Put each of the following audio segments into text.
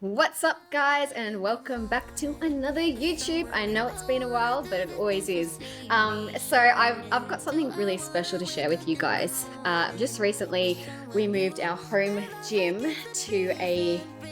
What's up, guys, and welcome back to another YouTube. I know it's been a while, but it always is. So I've got something really special to share with you guys. Just recently we moved our home gym to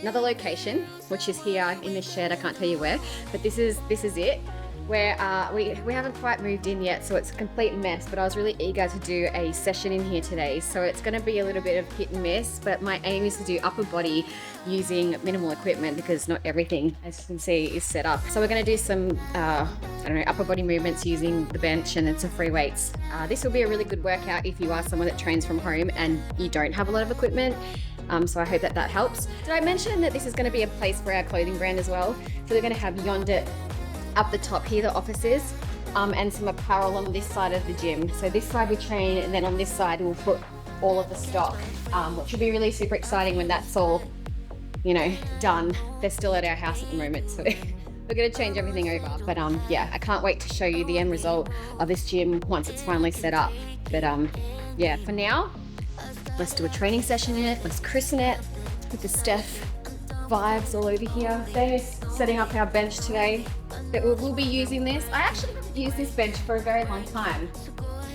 another location, which is here in this shed. I can't tell you where, but this is it. Where we haven't quite moved in yet, so it's a complete mess, but I was really eager to do a session in here today. So it's going to be a little bit of hit and miss, but my aim is to do upper body using minimal equipment because not everything, as you can see, is set up. So we're going to do some upper body movements using the bench and then some free weights. This will be a really good workout if you are someone that trains from home and you don't have a lot of equipment. So I hope that helps. Did I mention that this is going to be a place for our clothing brand as well? So we're going to have YONDIT up the top here, the office is, and some apparel on this side of the gym. So this side we train, and then on this side we'll put all of the stock, which will be really super exciting when that's all, done. They're still at our house at the moment, so we're going to change everything over. But yeah, I can't wait to show you the end result of this gym once it's finally set up. But yeah, for now, let's do a training session in it. Let's christen it with the Steph vibes all over here. They're setting up our bench today. That we'll be using this. I actually haven't used this bench for a very long time.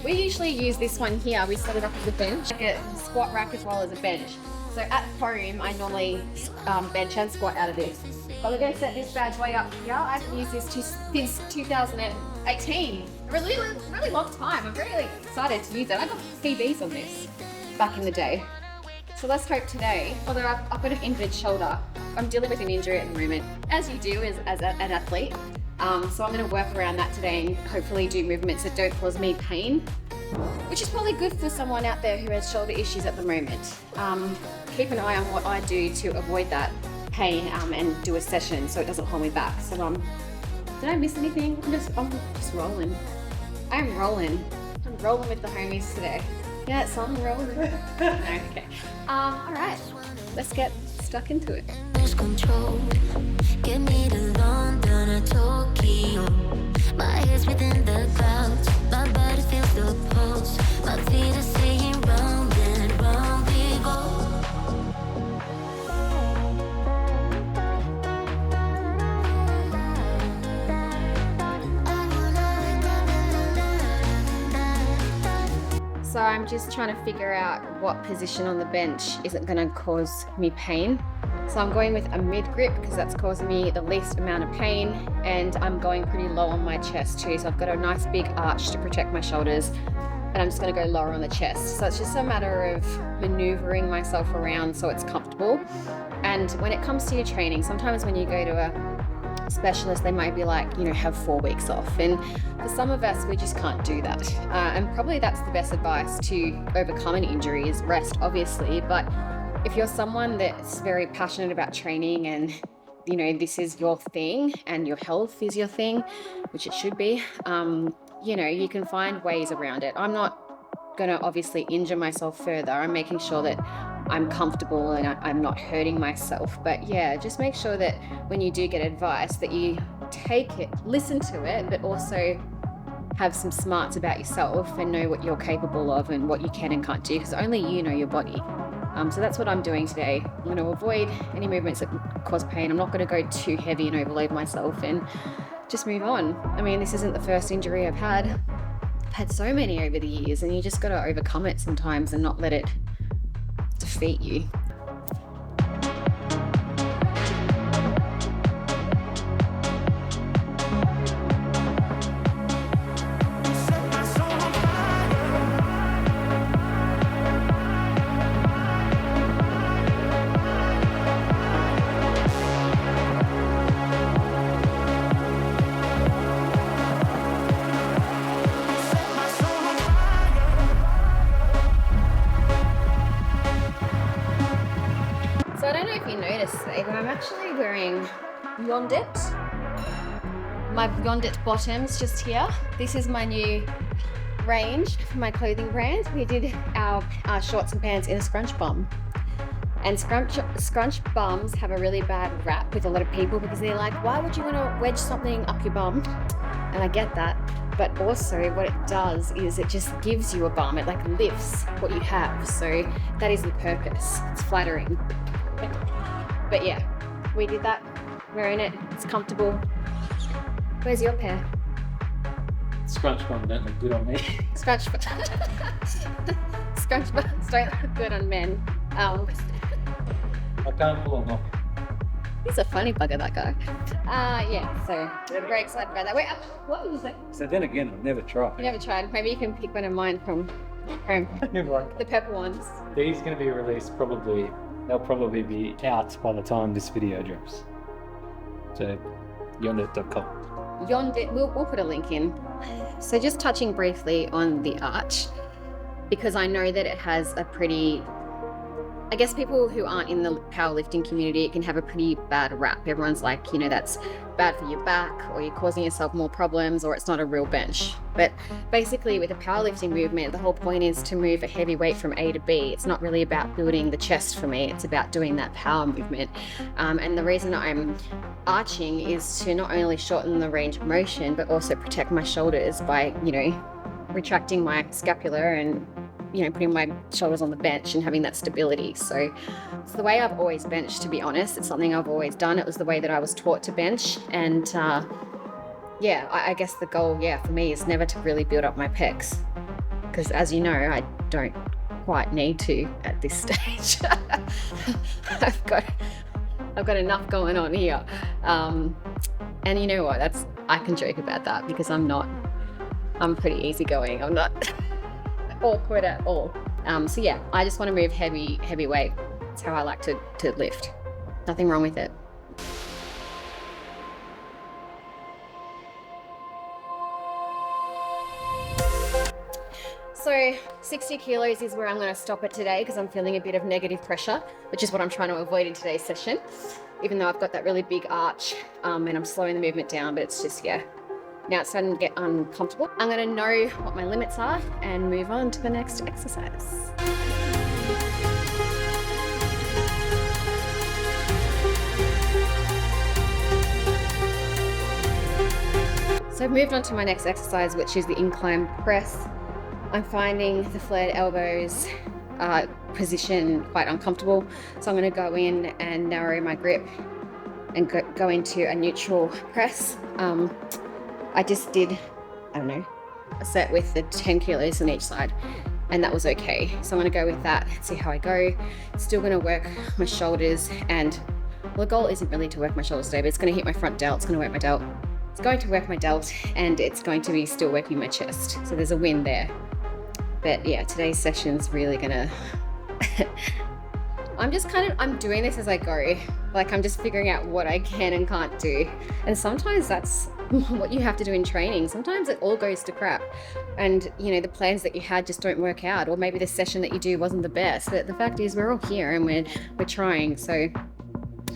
We usually use this one here. We set it up as a bench, like a squat rack as well as a bench. So at home, I normally bench and squat out of this. But we're going to set this bad boy up here. I've used this since 2018. A really long time. I'm really excited to use it. I got PBs on this back in the day. So let's hope today, although I've got an injured shoulder, I'm dealing with an injury at the moment, as you do as an athlete. So I'm going to work around that today and hopefully do movements that don't cause me pain, which is probably good for someone out there who has shoulder issues at the moment. Keep an eye on what I do to avoid that pain and do a session so it doesn't hold me back. So did I miss anything? I'm just rolling. I'm rolling with the homies today. Yeah, it's on rolling. No, okay. All right, let's get stuck into it. Lose control. Get me to London or Tokyo. My head's within the clouds. My body feels the pulse. My feet are saying round and round we go. So I'm just trying to figure out what position on the bench isn't going to cause me pain. So I'm going with a mid grip because that's causing me the least amount of pain, and I'm going pretty low on my chest too. So I've got a nice big arch to protect my shoulders, and I'm just going to go lower on the chest. So it's just a matter of maneuvering myself around so it's comfortable. And when it comes to your training, sometimes when you go to a specialist, they might be like, have 4 weeks off, and for some of us we just can't do that, and probably that's the best advice to overcome an injury is rest, obviously. But if you're someone that's very passionate about training and this is your thing and your health is your thing, which it should be, you can find ways around it. I'm not going to obviously injure myself further. I'm making sure that I'm comfortable and I'm not hurting myself. But yeah, just make sure that when you do get advice that you take it, listen to it, but also have some smarts about yourself and know what you're capable of and what you can and can't do, because only you know your body. So that's what I'm doing today. I'm going to avoid any movements that cause pain. I'm not going to go too heavy and overload myself and just move on. I mean, this isn't the first injury I've had. I've had so many over the years, and you just got to overcome it sometimes and not let it defeat you. Today, but I'm actually wearing YONDIT. My YONDIT bottoms just here. This is my new range for my clothing brand. We did our shorts and pants in a scrunch bum. And scrunch bums have a really bad rap with a lot of people because they're like, why would you want to wedge something up your bum? And I get that. But also what it does is it just gives you a bum. It like lifts what you have. So that is the purpose. It's flattering. But yeah, We did that. We're in it. It's comfortable. Where's your pair? Scrunch ones don't look good on me. Scrunch buns don't look good on men. I can't pull them off. He's a funny bugger, that guy. Yeah, so very excited about that. Wait, what did you say? So then again, I've never tried. You never tried. Maybe you can pick one of mine from the purple ones. These going to be released probably, they'll probably be out by the time this video drops. So, YONDIT.com. YONDIT, we'll put a link in. So just touching briefly on the arch, because I know that it has a pretty, I guess people who aren't in the powerlifting community, it can have a pretty bad rap. Everyone's like, you know, that's bad for your back, or you're causing yourself more problems, or it's not a real bench. But basically with a powerlifting movement, the whole point is to move a heavy weight from A to B. It's not really about building the chest for me. It's about doing that power movement. And the reason I'm arching is to not only shorten the range of motion, but also protect my shoulders by, you know, retracting my scapula and, you know, putting my shoulders on the bench and having that stability. So it's the way I've always benched, to be honest. It's something I've always done. It was the way that I was taught to bench. And yeah, I guess the goal, for me is never to really build up my pecs. Because as you know, I don't quite need to at this stage. I've got enough going on here. And you know what, I can joke about that because I'm pretty easygoing. I'm not awkward at all. So yeah, I just want to move heavy weight. That's how I like to lift. Nothing wrong with it. So 60 kilos is where I'm going to stop it today because I'm feeling a bit of negative pressure, which is what I'm trying to avoid in today's session, even though I've got that really big arch and I'm slowing the movement down, but it's just, now it's starting to get uncomfortable. I'm going to know what my limits are and move on to the next exercise. So I've moved on to my next exercise, which is the incline press. I'm finding the flared elbows position quite uncomfortable. So I'm going to go in and narrow my grip and go into a neutral press. I just did, a set with the 10 kilos on each side, and that was okay. So I'm gonna go with that and see how I go. Still gonna work my shoulders, and well, the goal isn't really to work my shoulders today, but it's gonna hit my front delt, it's gonna work my delt. It's going to work my delt, and it's going to be still working my chest. So there's a win there. But yeah, today's session's really gonna, I'm doing this as I go. Like I'm just figuring out what I can and can't do. And sometimes that's what you have to do in training. Sometimes it all goes to crap. And you know, the plans that you had just don't work out, or maybe the session that you do wasn't the best. But the fact is we're all here and we're trying. So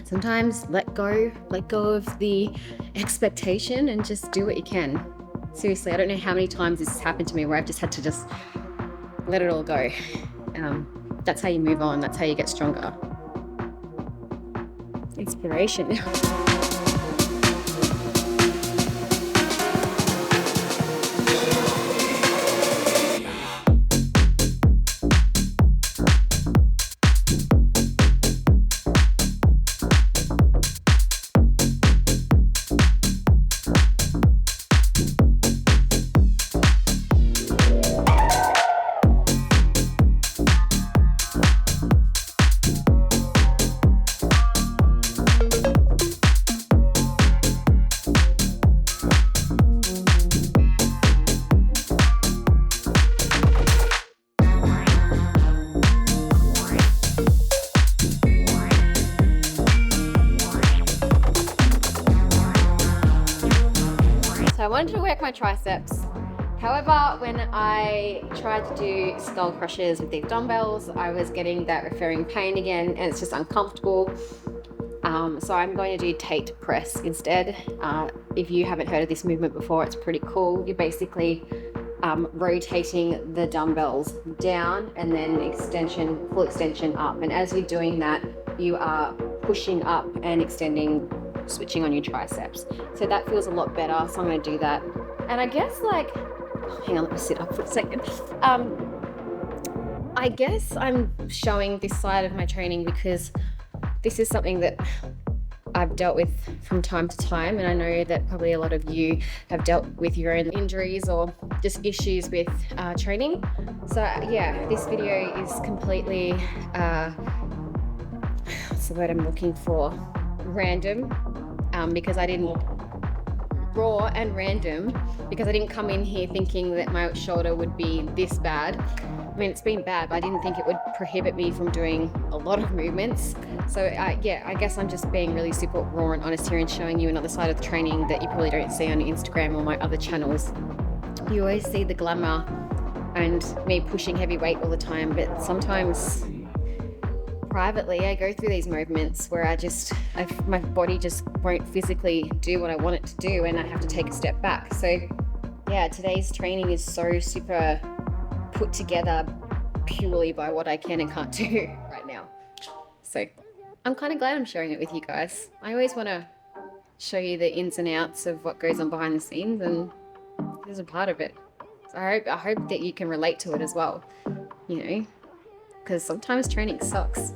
sometimes let go of the expectation and just do what you can. Seriously, I don't know how many times this has happened to me where I've just had to just let it all go. That's how you move on. That's how you get stronger. Inspiration. I wanted to work my triceps. However, when I tried to do skull crushes with these dumbbells, I was getting that referring pain again, and it's just uncomfortable. So I'm going to do Tate Press instead. If you haven't heard of this movement before, it's pretty cool. You're basically rotating the dumbbells down and then full extension up. And as you're doing that, you are pushing up and extending, switching on your triceps. So that feels a lot better, so I'm going to do that. And I guess hang on, let me sit up for a second. I guess I'm showing this side of my training because this is something that I've dealt with from time to time, and I know that probably a lot of you have dealt with your own injuries or just issues with training. So yeah, this video is completely, what's the word I'm looking for? Random, because I didn't raw and random because I didn't come in here thinking that my shoulder would be this bad. I mean, it's been bad, but I didn't think it would prohibit me from doing a lot of movements. So yeah, I guess I'm just being really super raw and honest here and showing you another side of the training that you probably don't see on Instagram or my other channels. You always see the glamour and me pushing heavy weight all the time, but sometimes privately I go through these movements where my body just won't physically do what I want it to do, and I have to take a step back. So yeah, today's training is so super put together purely by what I can and can't do right now. So I'm kind of glad I'm sharing it with you guys. I always want to show you the ins and outs of what goes on behind the scenes, and this is a part of it. So I hope that you can relate to it as well, you know, because sometimes training sucks.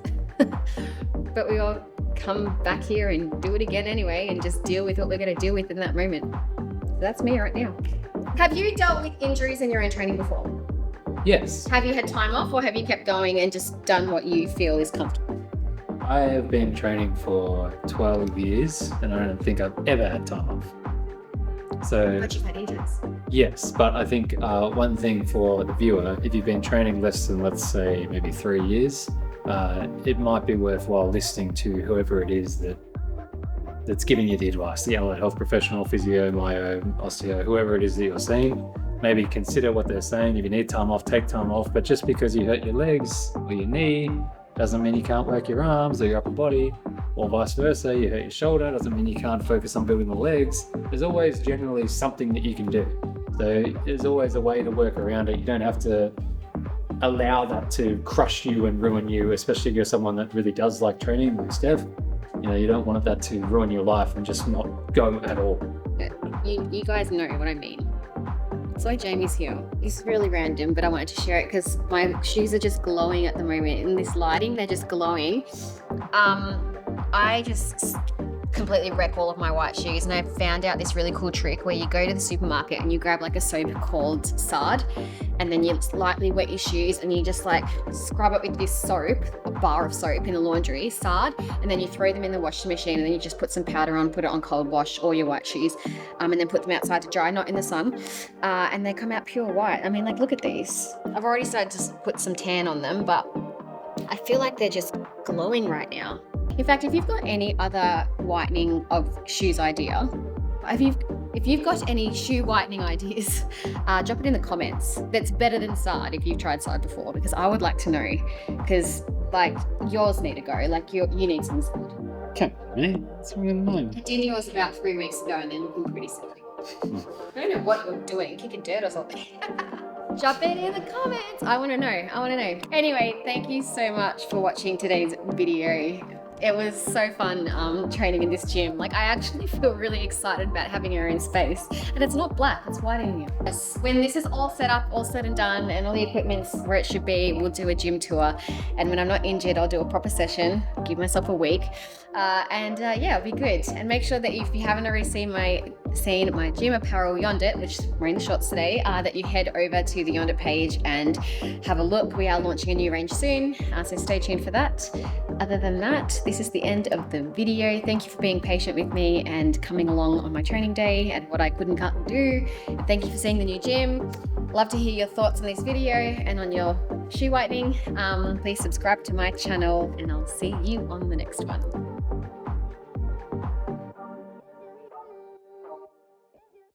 But we all come back here and do it again anyway and just deal with what we're going to deal with in that moment. So that's me right now. Have you dealt with injuries in your own training before? Yes. Have you had time off, or have you kept going and just done what you feel is comfortable? I have been training for 12 years and I don't think I've ever had time off. So, But you've had injuries. yes, but I think one thing for the viewer, if you've been training less than, let's say, maybe 3 years, it might be worthwhile listening to whoever it is that's giving you the advice, the allied health professional, physio, myo, osteo, whoever it is that you're seeing. Maybe consider what they're saying. If you need time off, take time off. But just because you hurt your legs or your knee doesn't mean you can't work your arms or your upper body, or vice versa. You hurt your shoulder doesn't mean you can't focus on building the legs. There's always generally something that you can do. So there's always a way to work around it. You don't have to allow that to crush you and ruin you, especially if you're someone that really does like training, like Steph. You know, you don't want that to ruin your life and just not go at all. You guys know what I mean. So Jamie's here. It's really random, but I wanted to share it because my shoes are just glowing at the moment. In this lighting, they're just glowing. I just completely wreck all of my white shoes, and I found out this really cool trick where you go to the supermarket and you grab like a soap called Sard, and then you lightly wet your shoes and you just like scrub it with this soap, a bar of soap in the laundry, Sard, and then you throw them in the washing machine, and then you just put some powder on, put it on cold wash, all your white shoes, and then put them outside to dry, not in the sun, and they come out pure white. I mean, like, look at these. I've already started to put some tan on them, but I feel like they're just glowing right now. In fact, if you've got any other whitening of shoes idea, if you've got any shoe whitening ideas, drop it in the comments. That's better than Sard if you've tried Sard before, because I would like to know, because like yours need to go, like you need some Sard. Come on, man. What's wrong with mine? I did yours about 3 weeks ago and they're looking pretty silly. I don't know what you're doing, kicking dirt or something. Drop it in the comments. I want to know. Anyway, thank you so much for watching today's video. It was so fun training in this gym. Like, I actually feel really excited about having our own space. And it's not black, it's white in here. Yes. When this is all set up, all said and done, and all the equipment's where it should be, we'll do a gym tour. And when I'm not injured, I'll do a proper session, give myself a week. Yeah, it'll be good. And make sure that if you haven't already seen my gym apparel, YONDIT, which we're in the shots today, that you head over to the YONDIT page and have a look. We are launching a new range soon, so stay tuned for that. Other than that, this is the end of the video. Thank you for being patient with me and coming along on my training day and what I could and can't do. Thank you for seeing the new gym. Love to hear your thoughts on this video and on your shoe whitening. Please subscribe to my channel, and I'll see you on the next one.